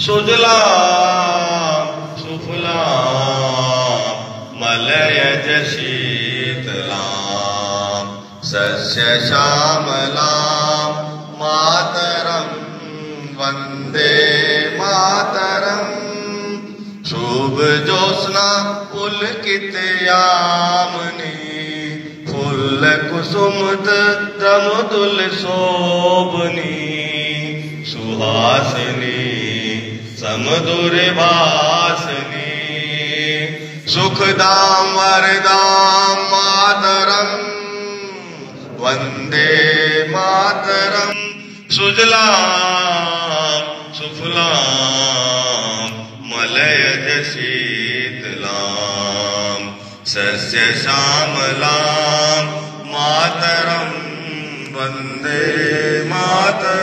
सुजलां सुफलां मलयज शीतलां सस्यश्यामलां मातरं वन्दे मातरम्। शुभ ज्योत्स्ना पुलकितयामिनी फुल्ल कुसुमत दमदुल शोभनी सुहासिनी समधुर भासिनी सुखदां वरदां मातरं वन्दे मातरम्। सुजलां सुफलां मलयज शीतलां सस्यश्यामलां मातरं वन्दे मातरम्।